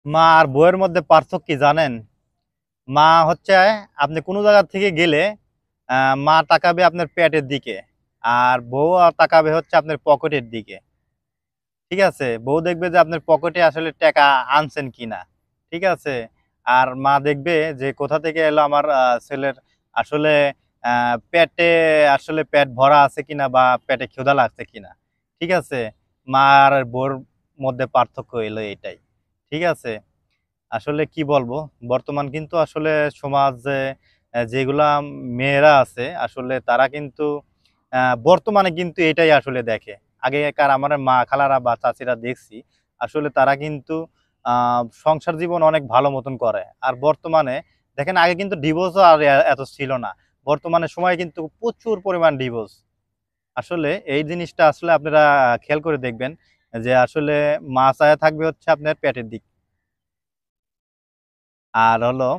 মা আর বউয়ের মধ্যে পার্থক্য কি জানেন? মা হচ্ছে আপনি কোনো জায়গা থেকে গেলে মা তাকাবে আপনার পেটের দিকে, আর বউ তাকাবে হচ্ছে আপনার পকেটের দিকে। ঠিক আছে, বউ দেখবে যে আপনার পকেটে আসলে টাকা আনছেন কিনা। ঠিক আছে, আর মা দেখবে যে কোথা থেকে এলো আমার ছেলের আসলে পেটে আসলে পেট ভরা আছে কিনা বা পেটে ক্ষুধা লাগছে কিনা। ঠিক আছে, মা আর বউর মধ্যে পার্থক্য এলো এটাই। ঠিক আছে, আসলে কি বলবো, বর্তমান কিন্তু আসলে সমাজে যেগুলা মেয়েরা আছে আসলে তারা কিন্তু বর্তমানে কিন্তু এটাই আসলে দেখে। আগেকার আমার মা খালারা বা চাচিরা দেখছি আসলে তারা কিন্তু সংসার জীবন অনেক ভালো মতন করে। আর বর্তমানে দেখেন, আগে কিন্তু ডিভোর্সও আর এত ছিল না। বর্তমানে সময় কিন্তু প্রচুর পরিমাণ ডিভোর্স। আসলে এই জিনিসটা আসলে আপনারা খেয়াল করে দেখবেন যে আসলে মা চায়া থাকবে হচ্ছে আপনার পেটের দিক। আর হলো